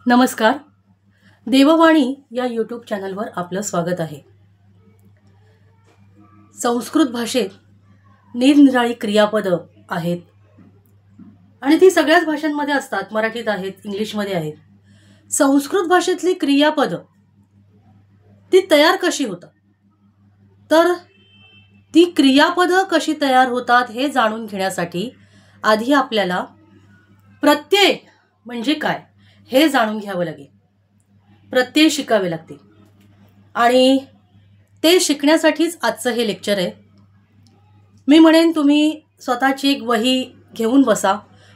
नमस्कार. देववाणी या यूट्यूब चॅनलवर आपलं स्वागत आहे. संस्कृत भाषेत निरनिराळी क्रियापदं आहेत आणि ती सगळ्याच भाषांमध्ये असतात. मराठीत आहेत, इंग्लिशमध्ये आहेत. संस्कृत भाषेतली क्रियापदं ती तयार कशी होतात, तर ती क्रियापदं कशी तयार होतात हे जाणून घेण्यासाठी आधी आपल्याला प्रत्यय म्हणजे काय हे जाणून घ्यावं लागेल. प्रत्यय शिकावे लागतील आणि ते शिकण्यासाठीच आजचं हे लेक्चर आहे. मी म्हणेन तुम्ही स्वतःची एक वही घेऊन बसा.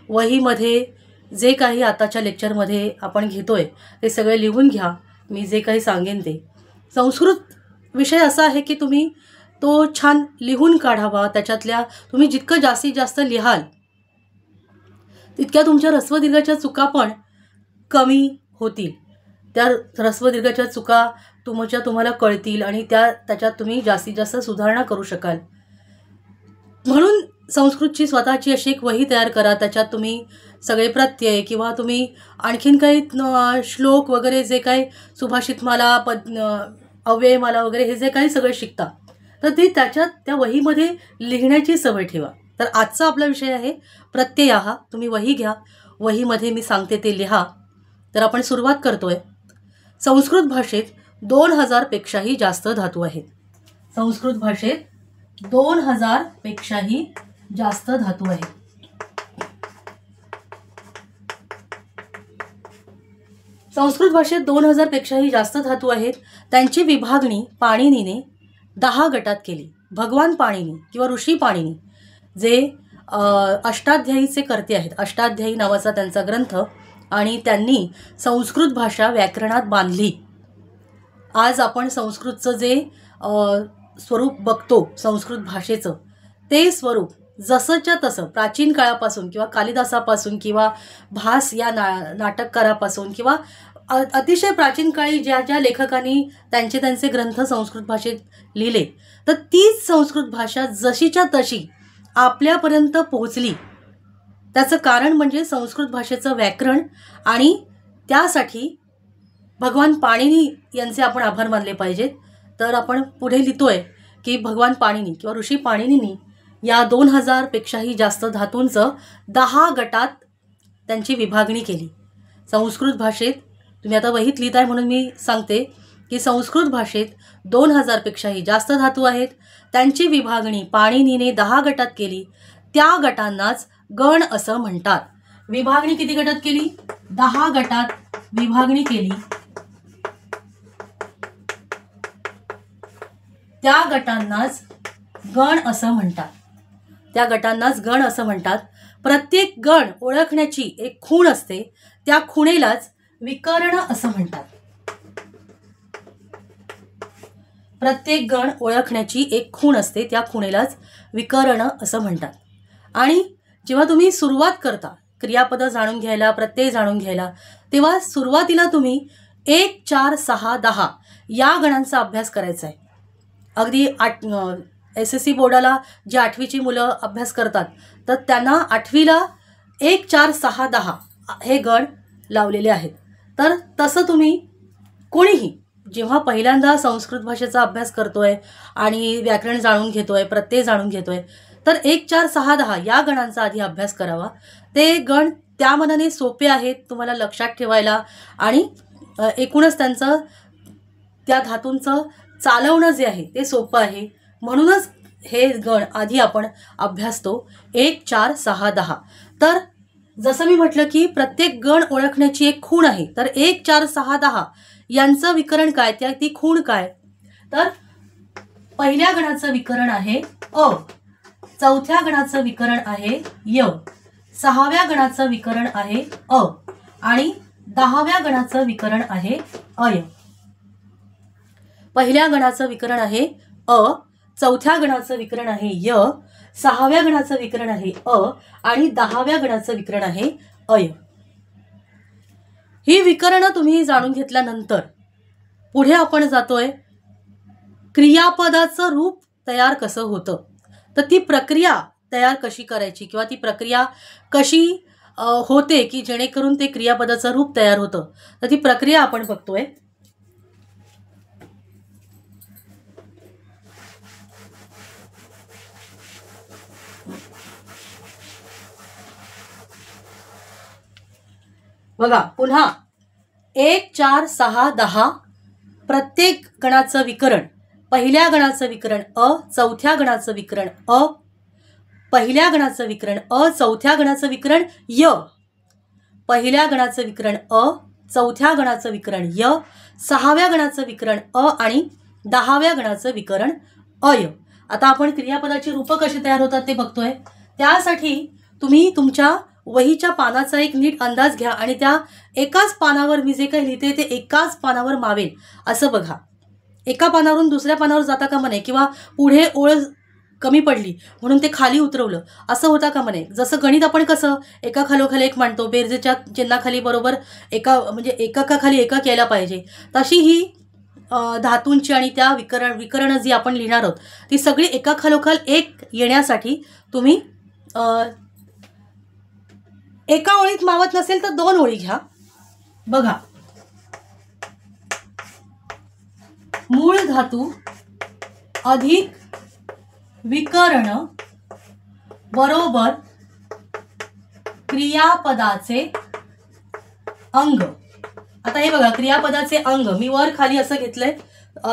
वहीमध्ये जे काही आताच्या लेक्चरमध्ये आपण घेतोय ते सगळे लिहून घ्या. मी जे काही सांगेन ते. संस्कृत विषय असा आहे की तुम्ही तो छान लिहून काढावा. त्याच्यातल्या तुम्ही जितकं जास्तीत जास्त लिहाल तितक्या तुमच्या ऱ्हस्व दीर्घाच्या चुका पण कमी होतील. त्या ऱ्हस्व दीर्घाच्या चुका तुम्हाला कळतील आणि त्याच्यात तुम्ही जास्तीत जास्त सुधारणा करू शकाल. म्हणून संस्कृतची स्वतःची अशी एक वही तयार करा. त्याच्यात तुम्ही सगळे प्रत्यय किंवा तुम्ही आणखीन काही श्लोक वगैरे जे काही सुभाषितमाला अव्ययमाला वगैरे हे जे काही सगळे शिकता तर ते त्या वहीमध्ये लिहिण्याची सवय ठेवा. तर आजचा आपला विषय आहे प्रत्यय. तुम्ही वही घ्या. वहीमध्ये मी सांगते ते लिहा. तर आपण सुरुवात करतोय. संस्कृत भाषेत 2000 पेक्षाही जास्त धातू आहेत. संस्कृत भाषेत 2000 पेक्षाही जास्त धातू आहेत. संस्कृत भाषेत 2000 पेक्षाही जास्त धातू आहेत. त्यांची विभागणी पाणिनीने 10 गटात केली. भगवान पाणिनी किंवा ऋषी पाणिनी जे अष्टाध्यायीचे कर्ते आहेत. अष्टाध्यायी नावाचा त्यांचा ग्रंथ आणि त्यांनी संस्कृत भाषा व्याकरणात बांधली. आज आपण संस्कृतचं जे स्वरूप बघतो संस्कृत भाषेचं ते स्वरूप जसंच्या तसं प्राचीन काळापासून किंवा कालिदासापासून किंवा भास या नाटककारापासून किंवा अतिशय प्राचीन काळी ज्या ज्या लेखकांनी त्यांचे ग्रंथ संस्कृत भाषेत लिहिले तर तीच संस्कृत भाषा जशीच्या तशी आपल्यापर्यंत पोहोचली. त्याचं कारण म्हणजे संस्कृत भाषेचं व्याकरण आणि त्यासाठी भगवान पाणिनी यांचे आपण आभार मानले पाहिजेत. तर आपण पुढे लिहितोय की भगवान पाणिनी किंवा ऋषी पाणिनींनी या 2000 पेक्षाही जास्त धातूंचं 10 गटात त्यांची विभागणी केली. संस्कृत भाषेत तुम्ही आता वहीत लिहिताय म्हणून मी सांगते की संस्कृत भाषेत 2000 पेक्षाही जास्त धातू आहेत. त्यांची विभागणी पाणिनीने 10 गटात केली. त्या गटांनाच गण असं म्हणतात. विभागणी किती गटात केली? 10 गटात विभागणी केली. त्या गटांनाच गण असं म्हणतात. त्या गटांनाच गण असं म्हणतात. प्रत्येक गण ओळखण्याची एक खूण असते. त्या खुणेलाच विकर्ण असं म्हणतात. प्रत्येक गण ओळखण्याची एक खूण असते. त्या खुणेलाच विकर्ण असं म्हणतात. आणि जेव्हा तुम्ही सुरुवात करता क्रियापदं जाणून घ्यायला, प्रत्यय जाणून घ्यायला, तेव्हा सुरुवातीला तुम्ही 1, 4, 6, 10 या गणांचा अभ्यास करायचा आहे. अगदी SSC बोर्डाला जी 8वीची मुलं अभ्यास करतात तर त्यांना 8वीला 1, 4, 6, 10 हे गण लावलेले आहेत. तर तसं तुम्ही कोणीही जेव्हा पहिल्यांदा संस्कृत भाषेचा अभ्यास करतोय आणि व्याकरण जाणून घेतोय, प्रत्यय जाणून घेतोय तर 1, 4, 6, 10 या गणांचा आधी अभ्यास करावा. ते गण त्या मनाने सोपे आहेत तुम्हाला लक्षात ठेवायला आणि एकूणच त्यांचं त्या धातूंचं चालवणं जे आहे ते सोपं आहे. म्हणूनच हे गण आधी आपण अभ्यासतो 1, 4, 6, 10. तर जसं मी म्हटलं की प्रत्येक गण ओळखण्याची एक खूण आहे. तर 1, 4, 6, 10 यांचं विकरण काय, ती खूण काय? तर पहिल्या गणाचं विकरण आहे अ, चौथ्या गणाचं विकरण आहे य, 6व्या गणाचं विकरण आहे अ आणि 10व्या गणाचं विकरण आहे अय. पहिल्या गणाचं विकरण आहे अ, चौथ्या गणाचं विकरण आहे य, 6व्या गणाचं विकरण आहे अ आणि 10व्या गणाचं विकरण आहे अय. ही विकरणं तुम्ही जाणून घेतल्यानंतर पुढे आपण जातोय क्रियापदाचं रूप तयार कसं होतं. तर ती प्रक्रिया तयार कशी करायची किंवा ती प्रक्रिया कशी होते की जेणेकरून ते क्रियापदाचं रूप तयार होतं, तर ती प्रक्रिया आपण बघतोय. बघा पुन्हा 1 4 6 10 प्रत्येक गणाचं विकरण. पहिल्या गणाचं विकरण अ, चौथ्या गणाचं विकरण अ, पहिल्या गणाचं विकरण अ, चौथ्या गणाचं विकरण य, पहिल्या गणाचं विकरण अ, चौथ्या गणाचं विकरण य, सहाव्या गणाचं विकरण अ आणि 10व्या गणाचं विकरण अय. आता आपण क्रियापदाची रूपं कशी तयार होतात ते बघतोय. त्यासाठी तुम्ही तुमच्या वहीच्या पानाचा एक नीट अंदाज घ्या आणि त्या एकाच पानावर मी जे काही लिहिते ते एकाच पानावर मावेल असं बघा. एका पानावरून दुसऱ्या पानावर जाता कामा नये किंवा पुढे ओळ कमी पडली म्हणून ते खाली उतरवलं असं होता कामा नये. जसं गणित आपण कसं एका खालोखाली एक मांडतो, बेरजेच्या चिन्हाखाली बरोबर एकाखाली एकक यायला पाहिजे, तशी ही धातूंची आणि त्या विकरणं जी आपण लिहिणार आहोत ती सगळी एका खालोखाल एक येण्यासाठी तुम्ही एका ओळीत मावत नसेल तर 2 ओळी घ्या. बघा, मूळ धातू अधिक विकर्ण बरोबर क्रियापदाचे अंग. आता हे बघा, क्रियापदाचे अंग मी वर खाली असं घेतलंय.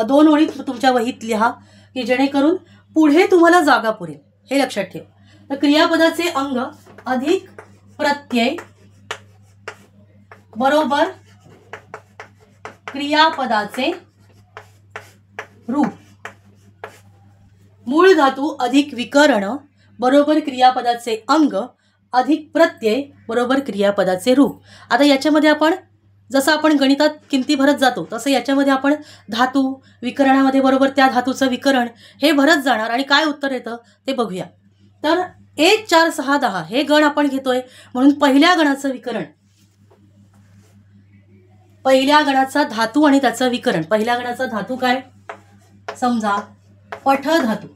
2 ओळीत तुमच्या वहीत लिहा की जेणेकरून पुढे तुम्हाला जागा पुरेल, हे लक्षात ठेव. तर क्रियापदाचे अंग अधिक प्रत्यय बरोबर क्रियापदाचे रूप. मूळ धातू अधिक विकर्ण बरोबर क्रियापदाचे अंग अधिक प्रत्यय बरोबर क्रियापदाचे रूप. आता याच्यामध्ये आपण जसं आपण गणितात किमती भरत जातो तसं याच्यामध्ये आपण धातू विकरणामध्ये बरोबर त्या धातूचं विकरण हे भरत जाणार आणि काय उत्तर येतं ते बघूया. तर 1 4 6 10 हे गण आपण घेतोय म्हणून पहिल्या गणाचं विकरण, पहिल्या गणाचा धातू आणि त्याचं विकरण. पहिल्या गणाचा धातू काय, समजा पठ धातू.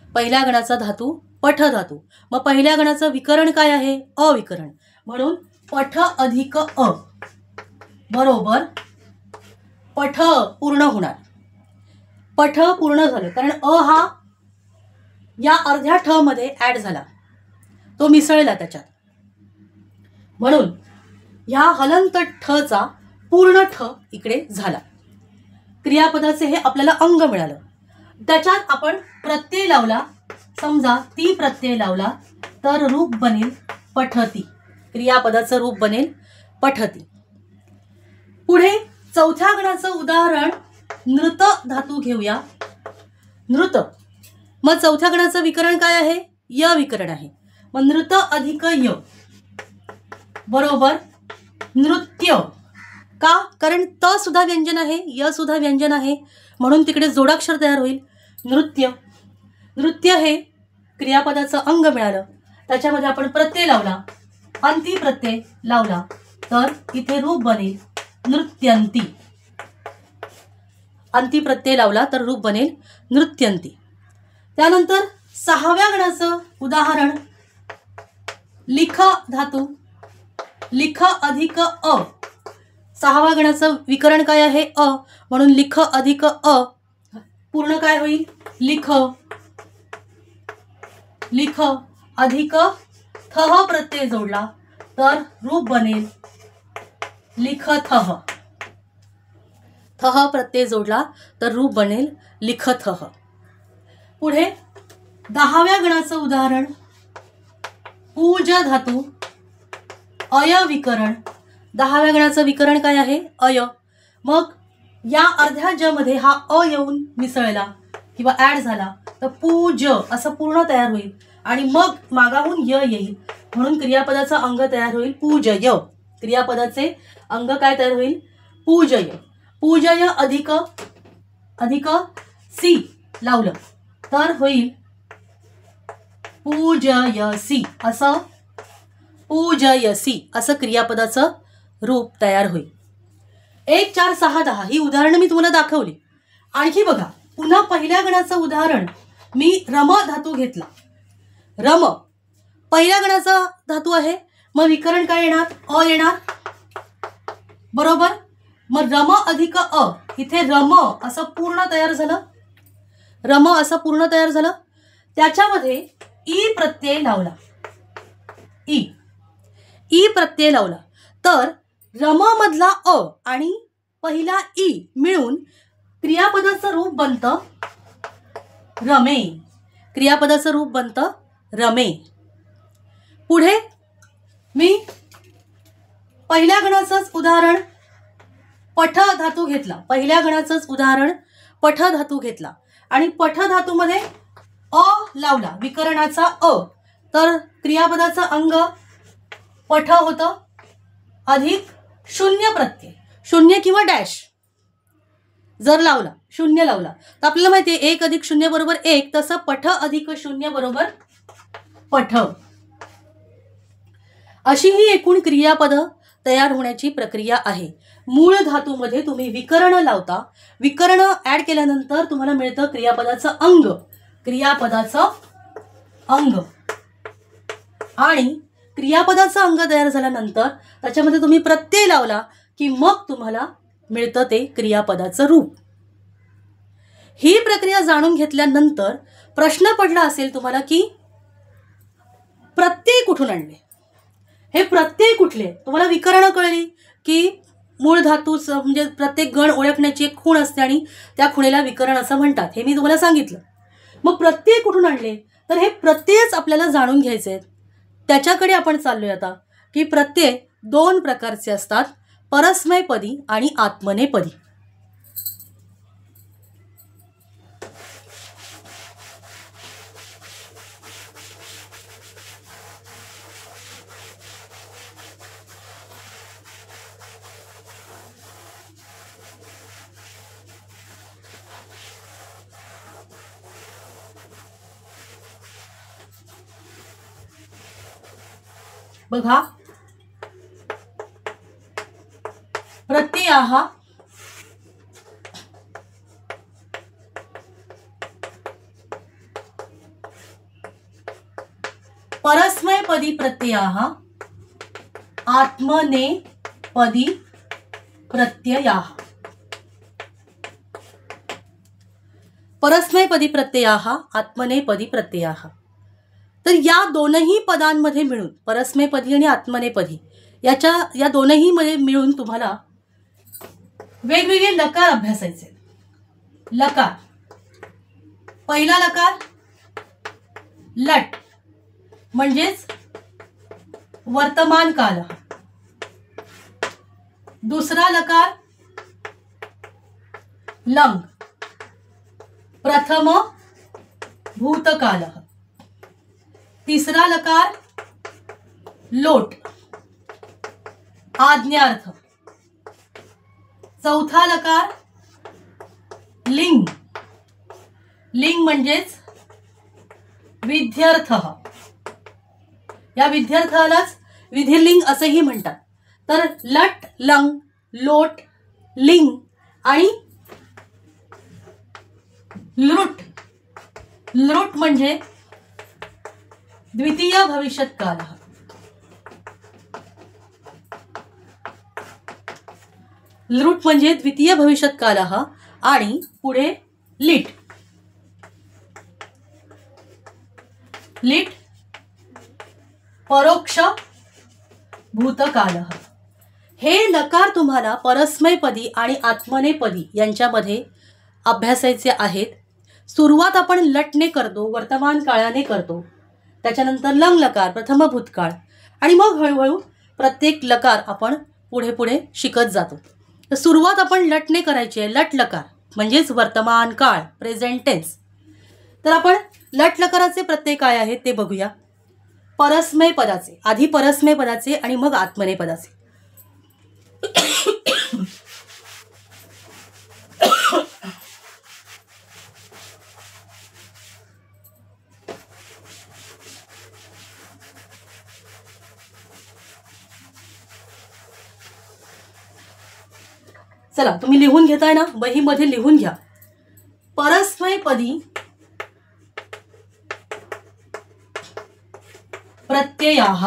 पहिल्या गणाचा धातू पठ धातू. मग पहिल्या गणाचं विकरण काय आहे, अविकरण. म्हणून पठ अधिक अ बरोबर पठ पूर्ण होणार. पठ पूर्ण झालं कारण अ हा या अर्ध्या ठ मध्ये ऍड झाला, तो मिसळला त्याच्यात. म्हणून ह्या हलंत ठचा पूर्ण ठ इकडे झाला. क्रियापदाचे हे आपल्याला अंग मिळालं. त्याच्यात आपण प्रत्यय लावला, समजा ती प्रत्यय लावला तर रूप बनेल पठती. क्रियापदाचं रूप बनेल पठती. पुढे चौथ्या गणाचं उदाहरण नृत धातू घेऊया. नृत, मग चौथ्या गणाचं विकरण काय आहे, य विकरण आहे. मग नृत अधिक य बरोबर नृत्य. का, कारण त सुद्धा व्यंजन आहे, य सुद्धा व्यंजन आहे, म्हणून तिकडे जोडाक्षर तयार होईल नृत्य. नृत्य हे क्रियापदाचं अंग मिळालं. त्याच्यामध्ये आपण प्रत्यय लावला, अंती प्रत्यय लावला तर इथे रूप बनेल नृत्यंती. अंती प्रत्यय लावला तर रूप बनेल नृत्यंती. त्यानंतर सहाव्या गणाचं उदाहरण लिख धातू. लिख अधिक अ. सहाव्या गणाचं विकरण काय आहे, अ, म्हणून लिख अधिक अ पूर्ण काय होईल, लिख. लिख अधिक थह प्रत्यय जोडला तर रूप बनेल लिखथह. थह प्रत्यय जोडला तर रूप बनेल लिखथह. पुढे 10व्या गणाचं उदाहरण पूज धातू अय विकरण. 10व्या गणाचं विकरण काय आहे, अय. मग या अर्ध्या ज मध्ये हा अ येऊन मिसळला किंवा ऍड झाला तर पूज असं पूर्ण तयार होईल आणि मग मागाहून य येईल म्हणून क्रियापदाचा अंग तयार होईल पूजय. क्रियापदाचे अंग काय तयार होईल, पूजय. पूजय अधिक अधिक सी लावलं तर होईल पूजयसी. असं पूजयसी असं क्रियापदाचं रूप तयार होईल. 1 4 6 10 ही उदाहरणं मी तुम्हाला दाखवली. आणखी बघा, पुन्हा पहिल्या गणाचं उदाहरण मी रम धातू घेतला. रम पहिल्या गणाचा धातू आहे मग विकरण काय येणार? अ येणार, बरोबर. मग रम अधिक अ, इथे रम असं पूर्ण तयार झालं, रम असं पूर्ण तयार झालं. त्याच्यामध्ये ई प्रत्यय लावला, ई प्रत्यय लावला, तर रम मधला अ आणि पहिला ई मिळून क्रियापदाचं रूप बनतं रमे. क्रियापदाचं रूप बनतं रमे. पुढे मी पहिल्या गणाचंच उदाहरण पठ धातू घेतला, पहिल्या गणाचंच उदाहरण पठ धातू घेतला आणि पठ धातूमध्ये अ लावला, विकरणाचा अ, तर क्रियापदाचं अंग पठ होतं अधिक शून्य प्रत्यय, शून्य किंवा डॅश जर लावला, शून्य लावला तर आपल्याला माहिती आहे 1 अधिक 0 बरोबर 1, तसं पठ अधिक 0 बरोबर पठ. अशी ही एकूण क्रियापद तयार होण्याची प्रक्रिया आहे. मूळ धातूमध्ये तुम्ही विकरण लावता, विकरण ऍड केल्यानंतर तुम्हाला मिळतं क्रियापदाचं अंग, क्रियापदाचं अंग. आणि क्रियापदाचं अंग तयार झाल्यानंतर त्याच्यामध्ये तुम्ही प्रत्यय लावला की मग तुम्हाला मिळतं ते क्रियापदाचं रूप. ही प्रक्रिया जाणून घेतल्यानंतर प्रश्न पडला असेल तुम्हाला की प्रत्यय कुठून आणले, हे प्रत्यय कुठले. तुम्हाला विकरणं कळली की मूळ धातूच म्हणजे प्रत्येक गण ओळखण्याची एक खूण असते आणि त्या खुणेला विकरण असं म्हणतात, हे मी तुम्हाला सांगितलं. मग प्रत्यय कुठून आणले, तर हे प्रत्ययच आपल्याला जाणून घ्यायचे आहेत. त्याच्याकडे आपण चाललोय आता की प्रत्यय 2 प्रकारचे असतात, परस्मैपदी आणि आत्मनेपदी. बघा, प्रत्ययाः परस्मैपदी प्रत्ययाः आत्मनेपदी प्रत्ययाः. परस्मैपदी प्रत्ययाः आत्मनेपदी प्रत्ययाः. तर या दोनही पदांमध्ये मिळून, परस्मैपदी आणि आत्मनेपदी या दोनही मध्ये मिळून तुम्हाला वेगवेगळे लकार अभ्यासायचे. लकार, पहिला लकार लट म्हणजेच वर्तमान काल, दुसरा लकार लंग प्रथम भूतकाल, तिसरा लकार लोट आज्ञार्थ, चौथा लकार लिंग, लिंग म्हणजेच विध्यर्थ, या विध्यर्थालाच विधिलिंग असेही म्हणतात. तर लट, लंग, लोट, लिंग आणि लृट, लृट म्हणजे द्वितीय भविष्यत काल, लृट म्हणजे द्वितीय भविष्यत काल आणि पुढे लिट, लिट परोक्ष भूतकाल. हे लकार तुम्हाला परस्मैपदी आणि आत्मनेपदी यांच्यामध्ये अभ्यासायचे आहेत. सुरुवात आपण लटने करतो, वर्तमान काळाने करतो, त्याच्यानंतर लंग लकार प्रथम भूतकाळ आणि मग हळूहळू प्रत्येक लकार आपण पुढे पुढे शिकत जातो. तर सुरुवात आपण लटने करायची आहे, लट लकार म्हणजेच वर्तमान काळ, प्रेझेंट टेन्स. तर आपण लट लकाराचे प्रत्यय काय आहेत ते बघूया. परस्मय पदाचे, आधी परस्मय पदाचे आणि मग आत्मनेय पदाचे. चला, तुम्ही लिहून घेताय ना, वहीमध्ये लिहून घ्या. परस्मैपदी प्रत्ययाः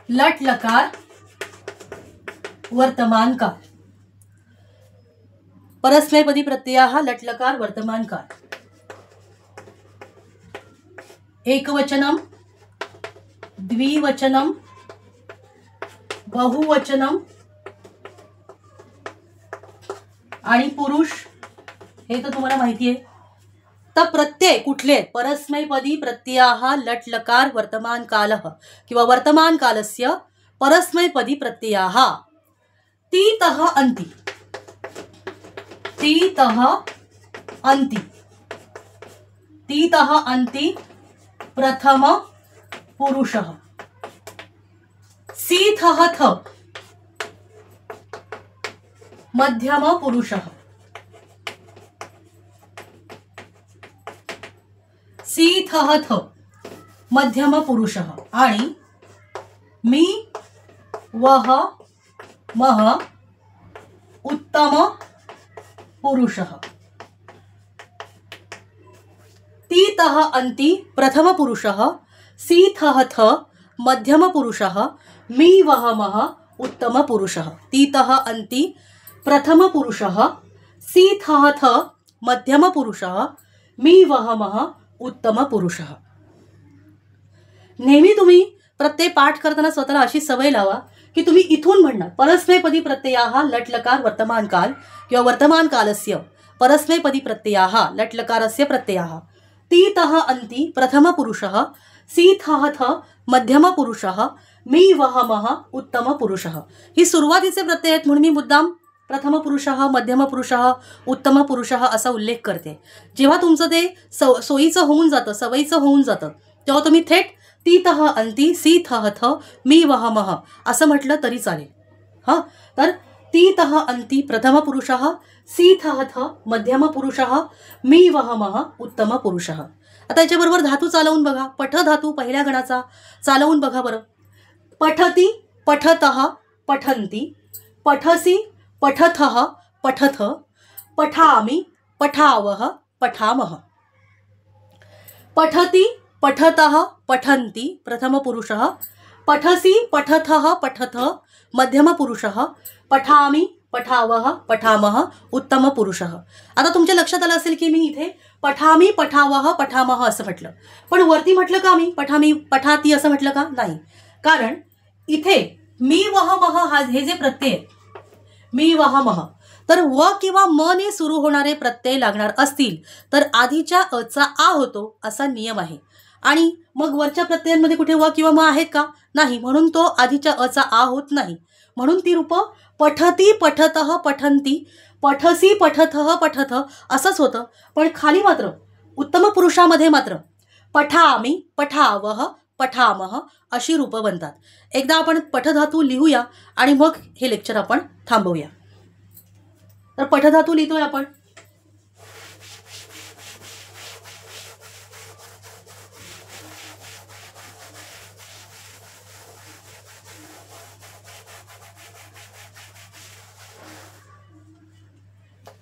लट लकार वर्तमान काल. परस्मैपदी प्रत्ययाः लट लकार वर्तमान काल. एकवचनम, द्विवचनम, बहुवचनम आणि पुरुष हे तर तुम्हाला माहिती आहे. तर प्रत्यय कुठले आहेत? परस्मैपदी प्रत्ययाः लट लकार वर्तमान कालः किंवा वर्तमान कालस्य परस्मैपदी प्रत्ययाः. तीतः अन्ति, तीतः अन्ति, तीतः अन्ति प्रथम पुरुषः. सीथः थ मध्यम पुरुषः. सीथः थ मध्यम पुरुषः आणि मी वह मह उत्तम पुरुषः. तीतः अन्ति प्रथम पुरुषः, सीथः थ मध्यम पुरुषः, मी वह मह उत्तम पुरुषः. तीतः अन्ति प्रथम पुरुषः, सीथः थ मध्यम पुरुषः, मी वह मह उत्तम पुरुषः. नेहमी तुम्ही प्रत्यय पाठ करताना स्वतःला अशी सवय लावा की तुम्ही इथून म्हणणार परस्मैपदी प्रत्ययाः लट लकार वर्तमान काल किंवा वर्तमान कालस्य परस्मैपदी प्रत्ययाः लट लकारस्य प्रत्ययाः. तीतः अन्ति प्रथम पुरुषः, सीथः थ मध्यम पुरुषः, मी वह मह उत्तम पुरुषः. ही सुरुवातीचे प्रत्यय आहेत म्हणून मी मुद्दाम प्रथम पुरुषः, मध्यम पुरुषः, उत्तम पुरुषः असा उल्लेख करते. जेव्हा तुमचं ते सोयीचं होऊन जातं, सवयीचं होऊन जातं, तेव्हा तुम्ही थेट तीतः अन्ति सीथः थ मी वह मह असं म्हटलं तरी चालेल. हां, तर तीतः अन्ति प्रथम पुरुषः, सीथः थ मध्यम पुरुषः, मी वह मह उत्तम पुरुषः. आता याच्याबरोबर धातू चालवून बघा. पठ धातू पहिल्या गणाचा चालवून बघा बरं. पठती, पठतः, पठन्ति, पठसि, पठथः, पठथ, पठामि, पठावः, पठामः. पठति, पठतः, पठन्ति प्रथम पुरुषः, पठसि, पठथः, पठथ मध्यम पुरुषः, पठामि, पठावः, पठामः उत्तम पुरुषः. आता तुमच्या लक्षात आलं असेल की मी इथे पठामि, पठावः, पठामः असं म्हटलं, पण वरती म्हटलं का मी पठामि, पठाती असं म्हटलं का? नाही. कारण इथे मी वह मह हे जे प्रत्यय मी वह मह, तर व किंवा म ने सुरू होणारे प्रत्यय लागणार असतील तर आधीच्या अचा आ होतो असा नियम आहे. आणि मग वरच्या प्रत्ययांमध्ये कुठे व किंवा म आहेत का? नाही. म्हणून तो आधीच्या अचा आ होत नाही. म्हणून ती रूप पठती, पठतः, पठन्ति, पठसि, पठथः, पठथ असंच होतं. पण खाली मात्र उत्तम पुरुषामध्ये मात्र पठामि, पठावः, पठामः अशी रूपं बनतात. एकदा आपण पठधातू लिहूया आणि मग हे लेक्चर आपण थांबवूया. तर पठधातू लिहितोय आपण.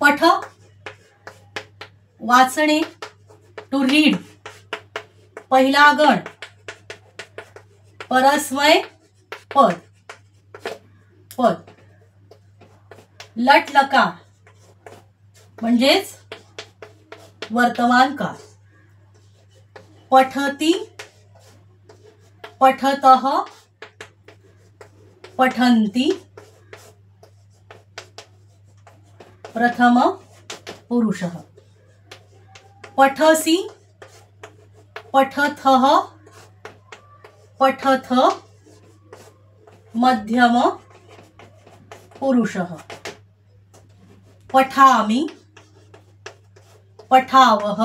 पठ वाचणे, टू रीड पहिला गण, परस्मय पद, पद लट लकार म्हणजेच वर्तमान काळ. पठती, पठतः, पठन्ति प्रथम पुरुषः. पठसि, पठथः, पठथ मध्यम पुरुषः. पठामि, पठावः,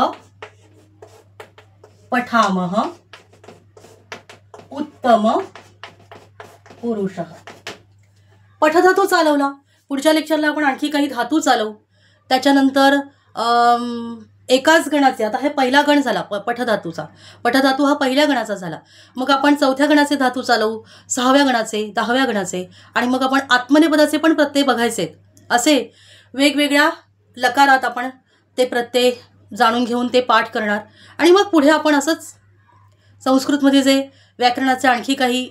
पठामः उत्तम पुरुषः. पठधातू चालवला. पुढच्या लेक्चरला आपण आणखी काही धातू चालवू. त्याच्यानंतर एकाच गणाचे, आता हे पहिला गण झाला पठधातूचा. पठधातू हा पहिल्या गणाचा झाला. मग आपण चौथ्या गणाचे धातू चालवू, सहाव्या गणाचे, दहाव्या गणाचे, आणि मग आपण आत्मनेपदाचे पण प्रत्यय बघायचे. असे वेगवेगळ्या लकारात आपण ते प्रत्यय जाणून घेऊन ते पाठ करणार. आणि मग पुढे आपण असंच संस्कृतमध्ये जे व्याकरणाचे आणखी काही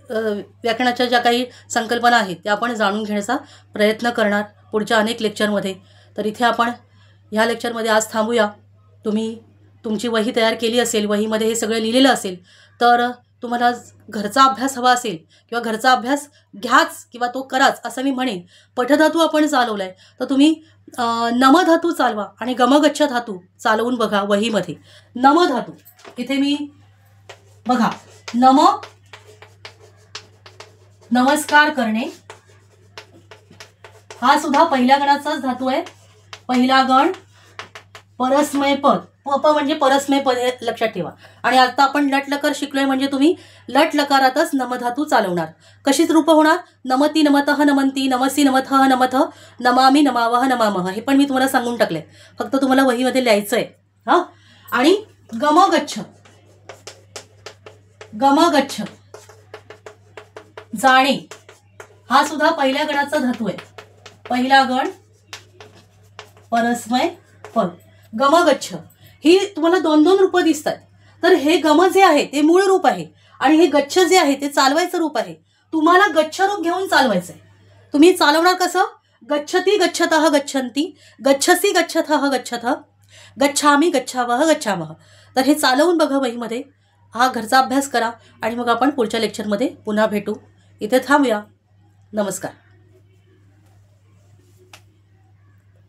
व्याकरणाच्या ज्या काही संकल्पना आहेत त्या आपण जाणून घेण्याचा प्रयत्न करणार पुढच्या अनेक लेक्चरमध्ये. तर इथे आपण ह्या लेक्चरमध्ये आज थांबूया. तुम्ही तुमची वही तयार केली असेल, वहीमध्ये हे सगळं लिहिलेलं असेल, तर तुम्हाला घरचा अभ्यास हवा असेल किंवा घरचा अभ्यास घ्याच किंवा तो कराच असं मी म्हणेन. पठधातू आपण चालवला आहे, तर तुम्ही नमधातू चालवा आणि गमगच्छ धातू चालवून बघा वहीमध्ये. नमधातू इथे मी बघा, नमस्कार करणे हा सुद्धा पहिल्या गणाचाच धातू आहे. पहिला गण परस्मय पद, प म्हणजे परस्मय पद हे लक्षात ठेवा. आणि आता आपण लट लकार शिकलोय म्हणजे तुम्ही लट लकारातच नमधातू चालवणार. कशीच रूप होणार? नमती नमतः नमंती, नमसी नमथः नमथ, नमामि नमावह नमामह. हे पण मी तुम्हाला सांगून टाकले, फक्त तुम्हाला वहीमध्ये लिहायचं आहे. हां. आणि गमगच्छ, गमगच्छ जाणे हा सुद्धा पहिल्या गणाचा धातू आहे. पहिला गण परस्मय पद. गमगच्छ ही तुम्हाला 2-2 रूप दिसतात. तर हे गम जे आहे ते मूळ रूप आहे आणि हे गच्छ जे आहे ते चालवायचं रूप आहे. तुम्हाला गच्छ रूप घेऊन चालवायचं आहे. तुम्ही चालवणार कसं? गच्छती गच्छतः गच्छन्ति, गच्छसी गच्छथः गच्छथ, गच्छामि गच्छावह गच्छामः. तर हे चालवून बघा वहीमध्ये. हा घरचा अभ्यास करा आणि मग आपण पुढच्या लेक्चरमध्ये पुन्हा भेटू. इथे थांबूया. नमस्कार.